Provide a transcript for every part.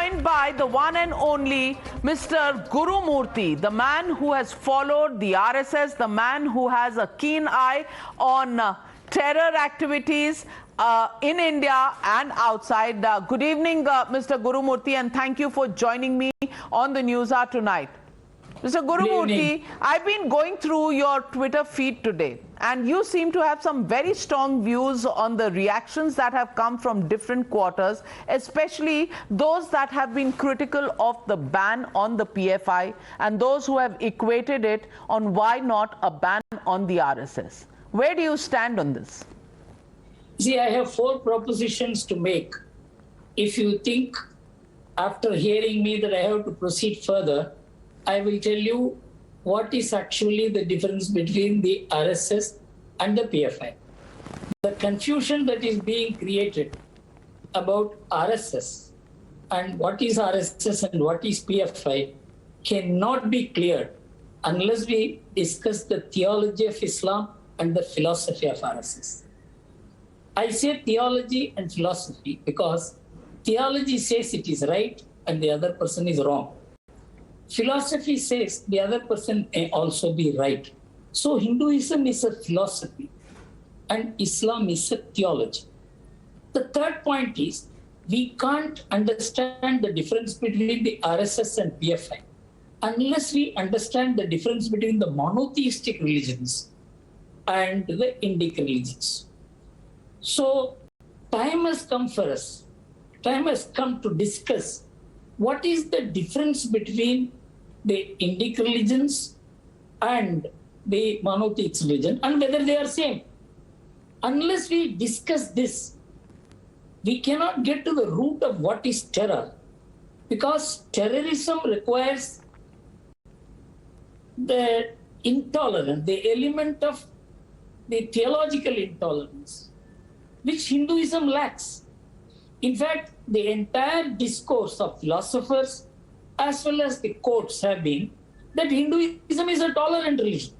joined by the one and only Mr. Gurumurthy, the man who has followed the RSS, the man who has a keen eye on terror activities in India and outside. Good evening, Mr. Gurumurthy, and thank you for joining me on the Newshour tonight. Mr. Gurumurthy, I've been going through your Twitter feed today, and you seem to have some very strong views on the reactions that have come from different quarters, especially those that have been critical of the ban on the PFI and those who have equated it on why not a ban on the RSS. Where do you stand on this? See, I have 4 propositions to make. If you think after hearing me that I have to proceed further, I will tell you what is actually the difference between the RSS and the PFI. The confusion that is being created about RSS and what is RSS and what is PFI cannot be cleared unless we discuss the theology of Islam and the philosophy of RSS. I say theology and philosophy because theology says it is right and the other person is wrong. Philosophy says the other person may also be right. So Hinduism is a philosophy and Islam is a theology. The third point is we can't understand the difference between the RSS and PFI unless we understand the difference between the monotheistic religions and the Indic religions. So time has come for us. Time has come to discuss what is the difference between the Indic religions and the monotheistic religion and whether they are same. Unless we discuss this, we cannot get to the root of what is terror, because terrorism requires the intolerance, the element of the theological intolerance, which Hinduism lacks. In fact, the entire discourse of philosophers as well as the courts have been that Hinduism is a tolerant religion.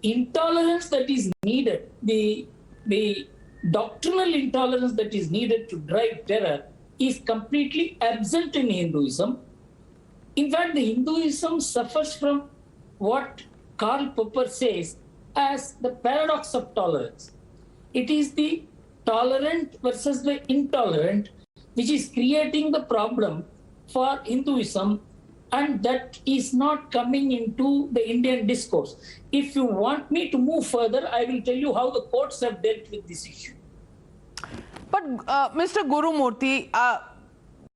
Intolerance that is needed, the doctrinal intolerance that is needed to drive terror is completely absent in Hinduism. In fact, the Hinduism suffers from what Karl Popper says as the paradox of tolerance. It is the tolerant versus the intolerant which is creating the problem for Hinduism, and that is not coming into the Indian discourse. If you want me to move further, I will tell you how the courts have dealt with this issue. But Mr. Gurumurthy,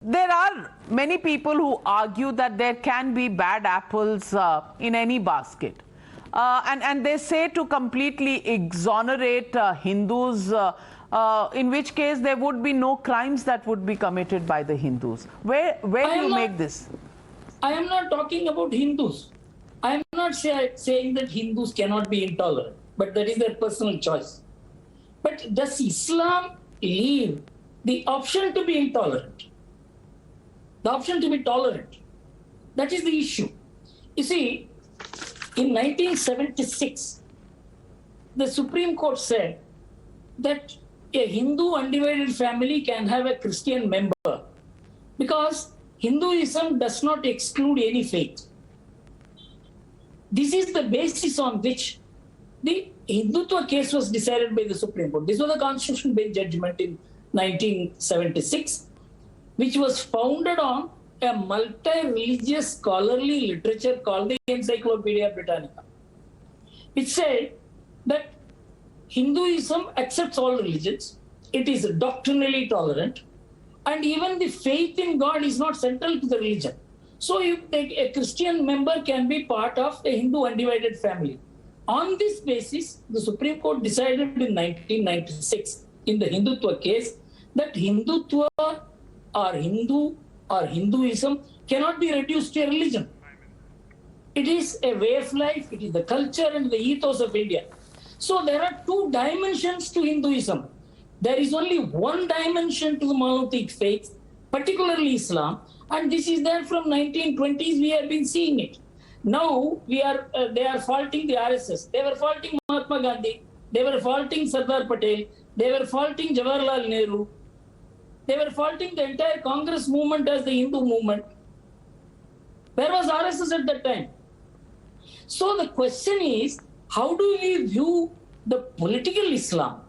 there are many people who argue that there can be bad apples in any basket. And they say to completely exonerate Hindus, in which case there would be no crimes that would be committed by the Hindus. Where do you make this? I am not talking about Hindus. I am not saying that Hindus cannot be intolerant, but that is their personal choice. But does Islam leave the option to be intolerant? The option to be tolerant? That is the issue. You see, in 1976, the Supreme Court said that a Hindu undivided family can have a Christian member because Hinduism does not exclude any faith. This is the basis on which the Hindutva case was decided by the Supreme Court. This was a constitutional-based judgment in 1976, which was founded on a multi-religious scholarly literature called the Encyclopedia Britannica, which said that Hinduism accepts all religions, it is doctrinally tolerant, and even the faith in God is not central to the religion. So a Christian member can be part of a Hindu undivided family. On this basis, the Supreme Court decided in 1996 in the Hindutva case that Hindutva or Hindu or Hinduism cannot be reduced to a religion. It is a way of life, it is the culture and the ethos of India. So there are 2 dimensions to Hinduism. There is only one dimension to the monotheistic faith, particularly Islam, and this is there from 1920s. We have been seeing it. Now they are faulting the RSS. They were faulting Mahatma Gandhi. They were faulting Sardar Patel. They were faulting Jawaharlal Nehru. They were faulting the entire Congress movement as the Hindu movement. Where was RSS at that time? So the question is, how do we view the political Islam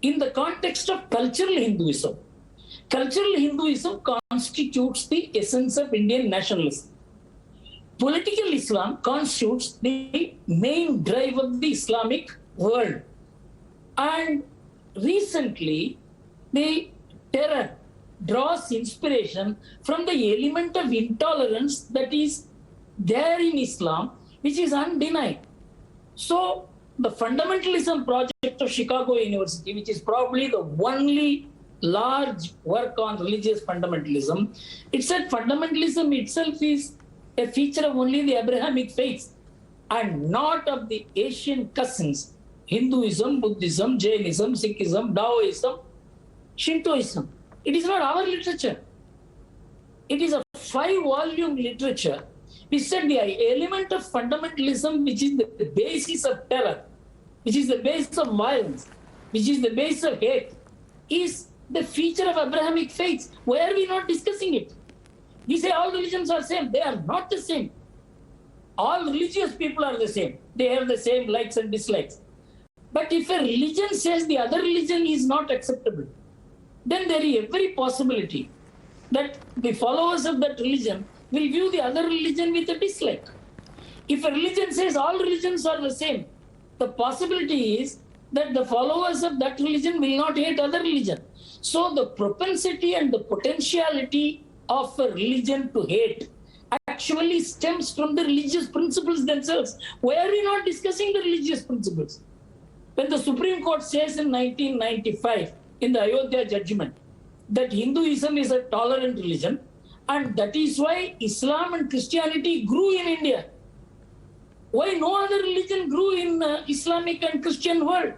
in the context of cultural Hinduism? Cultural Hinduism constitutes the essence of Indian nationalism. Political Islam constitutes the main drive of the Islamic world. And recently, the terror draws inspiration from the element of intolerance that is there in Islam, which is undenied. So the fundamentalism project of Chicago University, which is probably the only large work on religious fundamentalism, it said fundamentalism itself is a feature of only the Abrahamic faith and not of the Asian cousins, Hinduism, Buddhism, Jainism, Sikhism, Taoism, Shintoism. It is not our literature. It is a 5-volume literature. We said the element of fundamentalism, which is the basis of terror, which is the basis of violence, which is the basis of hate, is the feature of Abrahamic faith. Why are we not discussing it? We say all religions are same. They are not the same. All religious people are the same. They have the same likes and dislikes. But if a religion says the other religion is not acceptable, then there is every possibility that the followers of that religion will view the other religion with a dislike. If a religion says all religions are the same, the possibility is that the followers of that religion will not hate other religion. So the propensity and the potentiality of a religion to hate actually stems from the religious principles themselves. Why are we not discussing the religious principles? When the Supreme Court says in 1995 in the Ayodhya judgment that Hinduism is a tolerant religion and that is why Islam and Christianity grew in India. Why no other religion grew in Islamic and Christian world?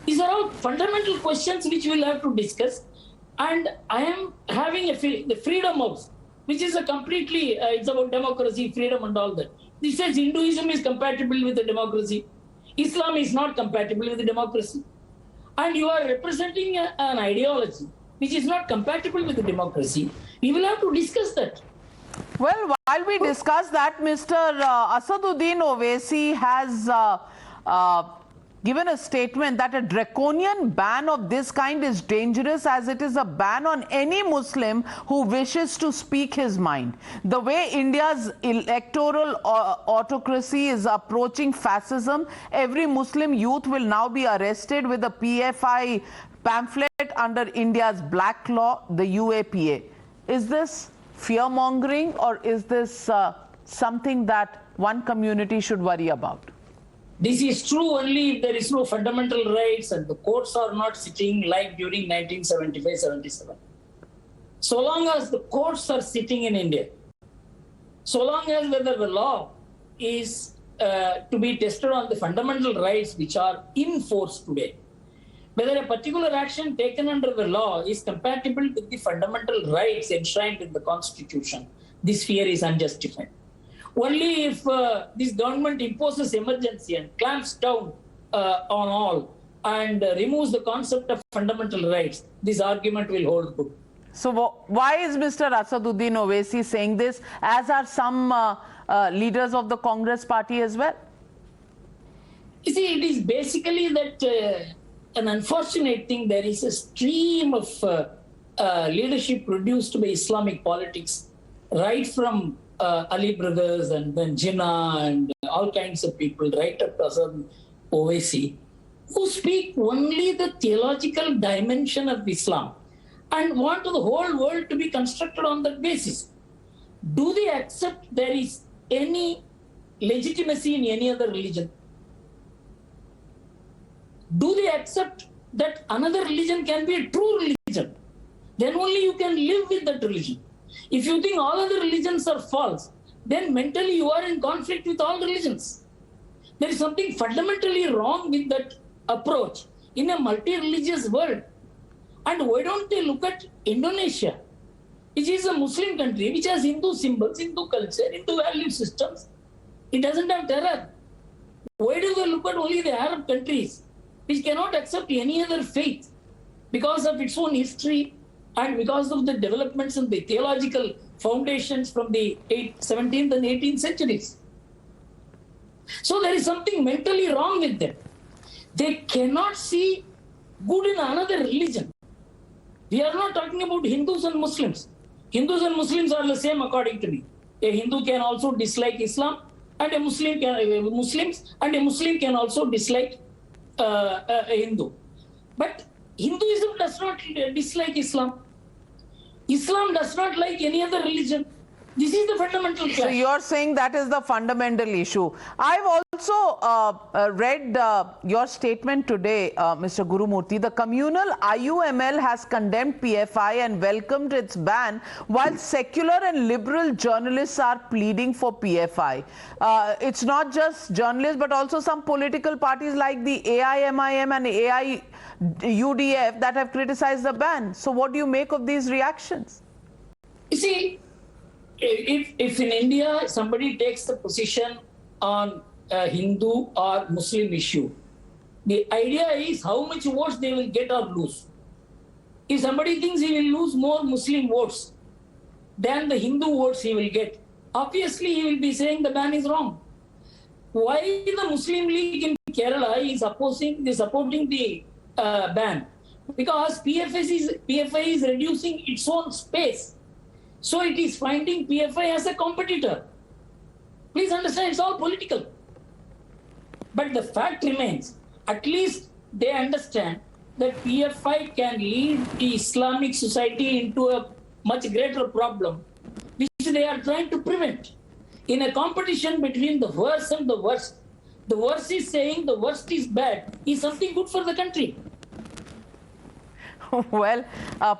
These are all fundamental questions which we'll have to discuss. And I am having the Freedom House, which is a completely, it's about democracy, freedom and all that. This says Hinduism is compatible with the democracy. Islam is not compatible with the democracy. And you are representing an ideology which is not compatible with the democracy. We will have to discuss that. Well, while we discuss that, Mr. Asaduddin Owaisi has given a statement that a draconian ban of this kind is dangerous as it is a ban on any Muslim who wishes to speak his mind. The way India's electoral autocracy is approaching fascism, every Muslim youth will now be arrested with a PFI pamphlet under India's black law, the UAPA. Is this fear-mongering or is this something that one community should worry about? This is true only if there is no fundamental rights and the courts are not sitting like during 1975-77. So long as the courts are sitting in India, so long as whether the law is to be tested on the fundamental rights which are in force today, whether a particular action taken under the law is compatible with the fundamental rights enshrined in the Constitution, this fear is unjustified. Only if this government imposes emergency and clamps down on all and removes the concept of fundamental rights, this argument will hold good. So why is Mr. Asaduddin Owaisi saying this, as are some leaders of the Congress party as well? You see, it is basically that an unfortunate thing, there is a stream of leadership produced by Islamic politics, right from Ali brothers and then Jinnah and all kinds of people, right up to Asad Owaisi, who speak only the theological dimension of Islam and want the whole world to be constructed on that basis. Do they accept there is any legitimacy in any other religion? Do they accept that another religion can be a true religion? Then only you can live with that religion. If you think all other religions are false, then mentally you are in conflict with all religions. There is something fundamentally wrong with that approach in a multi-religious world. And why don't they look at Indonesia, which is a Muslim country, which has Hindu symbols, Hindu culture, Hindu value systems. It doesn't have terror. Why do they look at only the Arab countries, which cannot accept any other faith? because of its own history and because of the developments in the theological foundations from the 17th and 18th centuries. So there is something mentally wrong with them. They cannot see good in another religion. We are not talking about Hindus and Muslims. Hindus and Muslims are the same according to me. A Hindu can also dislike Islam, and a Muslim can also dislike a Hindu. But Hinduism does not dislike Islam. Islam does not like any other religion. This is the fundamental clash. So you're saying that is the fundamental issue. I've also read your statement today, Mr. Gurumurthy. The communal IUML has condemned PFI and welcomed its ban, while secular and liberal journalists are pleading for PFI. It's not just journalists, but also some political parties like the AIMIM and AIUDF that have criticized the ban. So what do you make of these reactions? You see, if in India somebody takes the position on a Hindu or Muslim issue, the idea is how much votes they will get or lose. If somebody thinks he will lose more Muslim votes than the Hindu votes he will get, obviously he will be saying the ban is wrong. Why the Muslim League in Kerala is supporting the ban? Because PFI is reducing its own space. So it is finding PFI as a competitor. Please understand, it's all political. But the fact remains, at least they understand that PFI can lead the Islamic society into a much greater problem, which they are trying to prevent. In a competition between the worst and the worst, the worst is saying the worst is bad, is something good for the country. Well,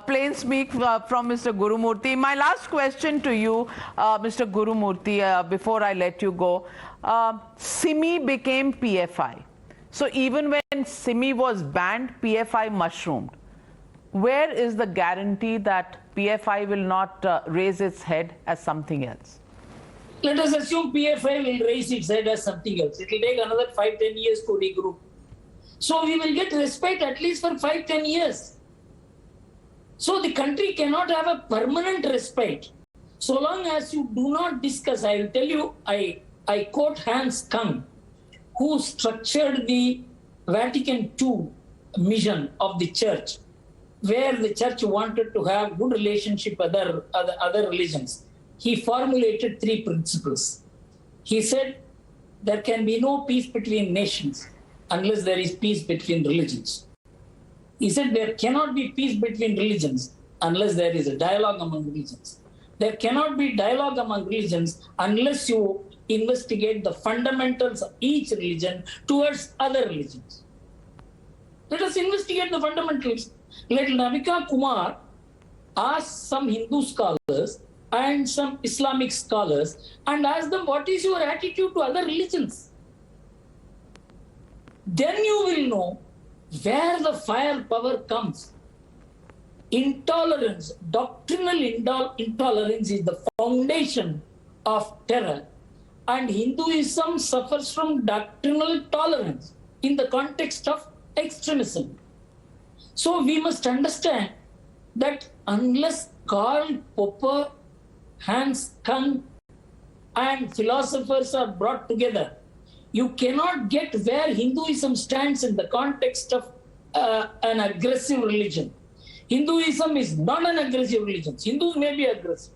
plain speak from Mr. Gurumurthy. My last question to you, Mr. Gurumurthy, before I let you go. SIMI became PFI. So even when SIMI was banned, PFI mushroomed. Where is the guarantee that PFI will not raise its head as something else? Let us assume PFI will raise its head as something else. It will take another 5-10 years to regroup. So we will get respect at least for 5-10 years. So the country cannot have a permanent respite so long as you do not discuss. I will tell you, I quote Hans Kung, who structured the Vatican II mission of the church, where the church wanted to have good relationship with other religions. He formulated 3 principles. He said, there can be no peace between nations unless there is peace between religions. He said there cannot be peace between religions unless there is a dialogue among religions. There cannot be dialogue among religions unless you investigate the fundamentals of each religion towards other religions. Let us investigate the fundamentals. Let Navika Kumar ask some Hindu scholars and some Islamic scholars and ask them, what is your attitude to other religions? Then you will know where the firepower comes. Intolerance, doctrinal intolerance is the foundation of terror. And Hinduism suffers from doctrinal tolerance in the context of extremism. So we must understand that unless Karl Popper, Hans Kung, and philosophers are brought together, you cannot get where Hinduism stands in the context of an aggressive religion. Hinduism is not an aggressive religion. Hindus may be aggressive.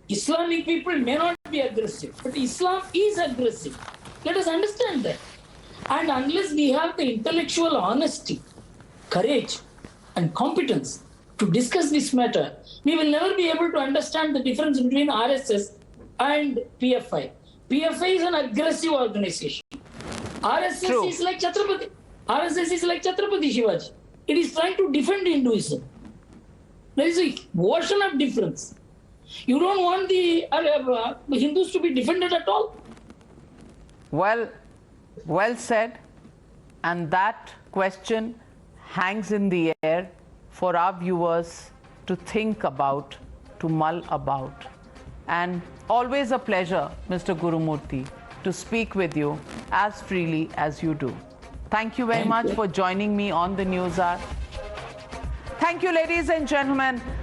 Islamic people may not be aggressive, but Islam is aggressive. Let us understand that. And unless we have the intellectual honesty, courage, and competence to discuss this matter, we will never be able to understand the difference between RSS and PFI. PFI is an aggressive organization. RSS is like Chhatrapati. RSS is like Chhatrapati Shivaji. It is trying to defend Hinduism. There is a version of difference. You don't want the Hindus to be defended at all? Well said. And that question hangs in the air for our viewers to think about, to mull about. And always a pleasure, Mr. Gurumurthy, to speak with you as freely as you do. Thank you very much for joining me on the News Hour. Thank you, ladies and gentlemen.